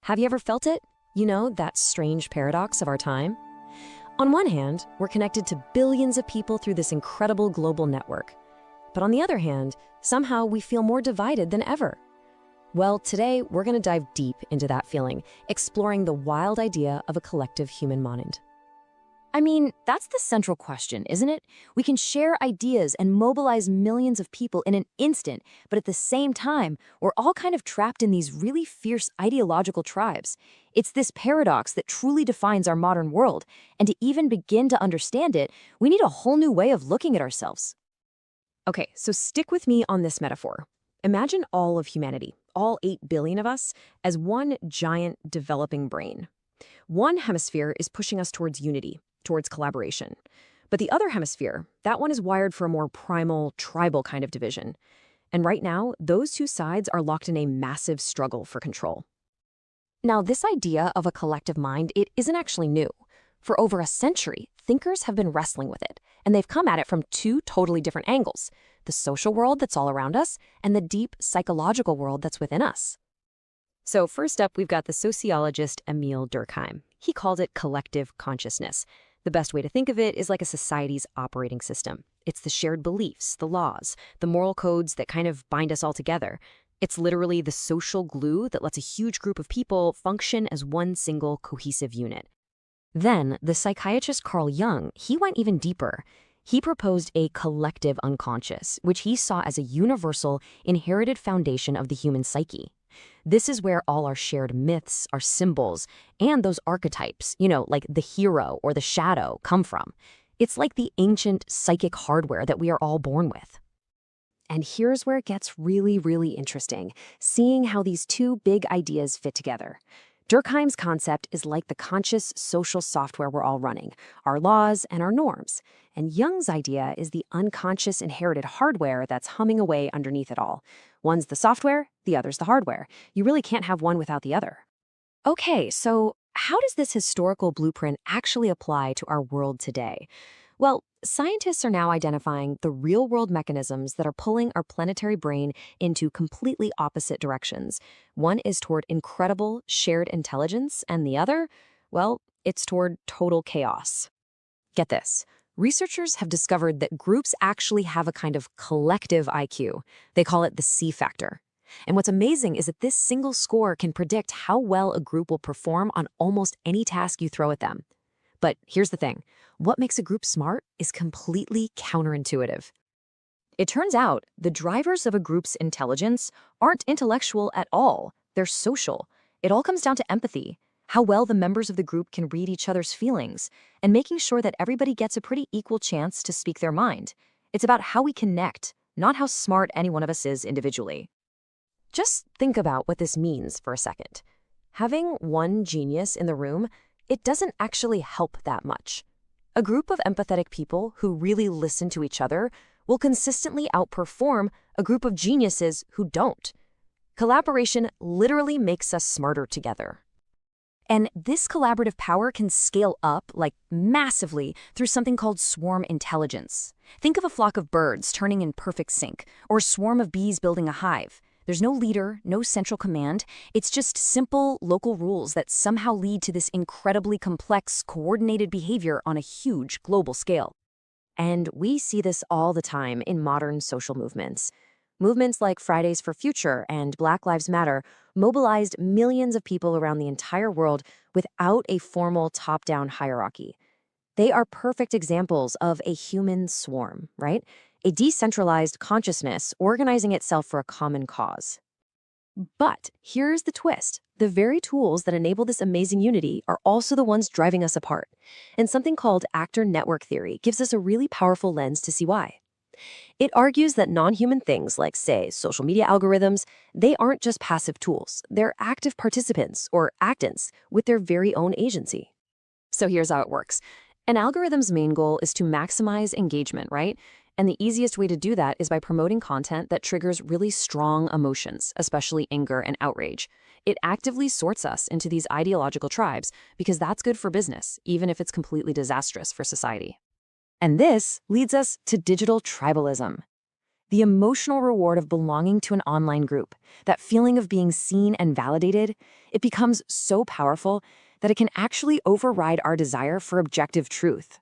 Have you ever felt it? You know, that strange paradox of our time? On one hand, we're connected to billions of people through this incredible global network. But on the other hand, somehow we feel more divided than ever. Well, today we're going to dive deep into that feeling, exploring the wild idea of a collective human mind. I mean, that's the central question, isn't it? We can share ideas and mobilize millions of people in an instant, but at the same time, we're all kind of trapped in these really fierce ideological tribes. It's this paradox that truly defines our modern world, and to even begin to understand it, we need a whole new way of looking at ourselves. Okay, so stick with me on this metaphor. Imagine all of humanity, all 8 billion of us, as one giant developing brain. One hemisphere is pushing us towards unity, towards collaboration. But the other hemisphere, that one is wired for a more primal, tribal kind of division. And right now, those two sides are locked in a massive struggle for control. Now, this idea of a collective mind, it isn't actually new. For over a century, thinkers have been wrestling with it, and they've come at it from 2 totally different angles: the social world that's all around us, and the deep psychological world that's within us. So first up, we've got the sociologist Emil Durkheim. He called it collective consciousness. The best way to think of it is like a society's operating system. It's the shared beliefs, the laws, the moral codes that kind of bind us all together. It's literally the social glue that lets a huge group of people function as one single cohesive unit. Then, the psychiatrist Carl Jung, he went even deeper. He proposed a collective unconscious, which he saw as a universal, inherited foundation of the human psyche. This is where all our shared myths, our symbols, and those archetypes, like the hero or the shadow, come from. It's like the ancient psychic hardware that we are all born with. And here's where it gets really, really interesting, seeing how these 2 big ideas fit together. Durkheim's concept is like the conscious social software we're all running, our laws and our norms. And Jung's idea is the unconscious inherited hardware that's humming away underneath it all. One's the software, the other's the hardware. You really can't have one without the other. Okay, so how does this historical blueprint actually apply to our world today? Well, scientists are now identifying the real-world mechanisms that are pulling our planetary brain into completely opposite directions. One is toward incredible shared intelligence, and the other, well, it's toward total chaos. Get this. Researchers have discovered that groups actually have a kind of collective IQ. They call it the C factor. And what's amazing is that this single score can predict how well a group will perform on almost any task you throw at them. But here's the thing. What makes a group smart is completely counterintuitive. It turns out the drivers of a group's intelligence aren't intellectual at all. They're social. It all comes down to empathy, how well the members of the group can read each other's feelings, and making sure that everybody gets a pretty equal chance to speak their mind. It's about how we connect, not how smart any one of us is individually. Just think about what this means for a second. Having one genius in the room, it doesn't actually help that much. A group of empathetic people who really listen to each other will consistently outperform a group of geniuses who don't. Collaboration literally makes us smarter together. And this collaborative power can scale up, like massively, through something called swarm intelligence. Think of a flock of birds turning in perfect sync, or a swarm of bees building a hive. There's no leader, no central command. It's just simple local rules that somehow lead to this incredibly complex, coordinated behavior on a huge global scale. And we see this all the time in modern social movements. Movements like Fridays for Future and Black Lives Matter mobilized millions of people around the entire world without a formal top-down hierarchy. They are perfect examples of a human swarm, right? A decentralized consciousness organizing itself for a common cause. But here's the twist. The very tools that enable this amazing unity are also the ones driving us apart. And something called actor network theory gives us a really powerful lens to see why. It argues that non-human things like, say, social media algorithms, they aren't just passive tools. They're active participants, or actants, with their very own agency. So here's how it works. An algorithm's main goal is to maximize engagement, right? And the easiest way to do that is by promoting content that triggers really strong emotions, especially anger and outrage. It actively sorts us into these ideological tribes because that's good for business, even if it's completely disastrous for society. And this leads us to digital tribalism. The emotional reward of belonging to an online group, that feeling of being seen and validated, it becomes so powerful that it can actually override our desire for objective truth.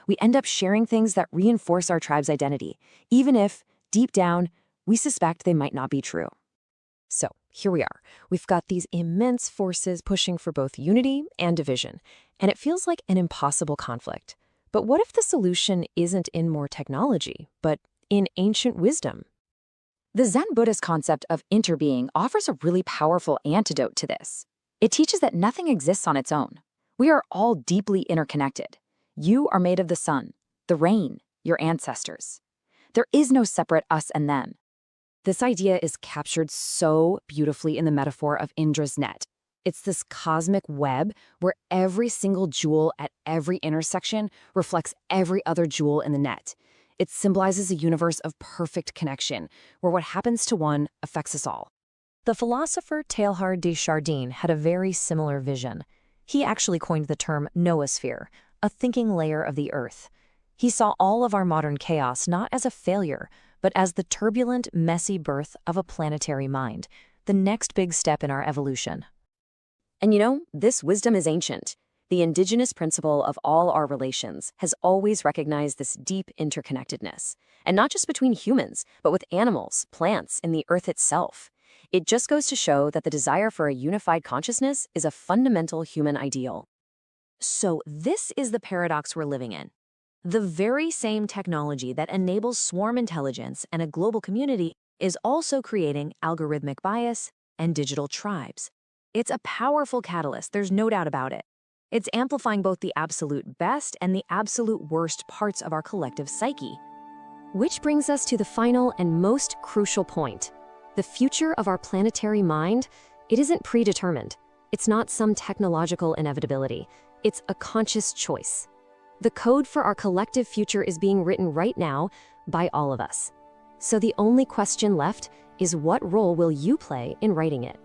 We end up sharing things that reinforce our tribe's identity, even if, deep down, we suspect they might not be true. So here we are. We've got these immense forces pushing for both unity and division, and it feels like an impossible conflict. But what if the solution isn't in more technology, but in ancient wisdom? The Zen Buddhist concept of interbeing offers a really powerful antidote to this. It teaches that nothing exists on its own. We are all deeply interconnected. You are made of the sun, the rain, your ancestors. There is no separate us and them. This idea is captured so beautifully in the metaphor of Indra's net. It's this cosmic web where every single jewel at every intersection reflects every other jewel in the net. It symbolizes a universe of perfect connection, where what happens to one affects us all. The philosopher Teilhard de Chardin had a very similar vision. He actually coined the term noosphere, a thinking layer of the Earth. He saw all of our modern chaos not as a failure, but as the turbulent, messy birth of a planetary mind, the next big step in our evolution. And you know, this wisdom is ancient. The indigenous principle of all our relations has always recognized this deep interconnectedness, and not just between humans, but with animals, plants, and the Earth itself. It just goes to show that the desire for a unified consciousness is a fundamental human ideal. So this is the paradox we're living in. The very same technology that enables swarm intelligence and a global community is also creating algorithmic bias and digital tribes. It's a powerful catalyst, there's no doubt about it. It's amplifying both the absolute best and the absolute worst parts of our collective psyche. Which brings us to the final and most crucial point. The future of our planetary mind, it isn't predetermined. It's not some technological inevitability. It's a conscious choice. The code for our collective future is being written right now by all of us. So the only question left is, what role will you play in writing it?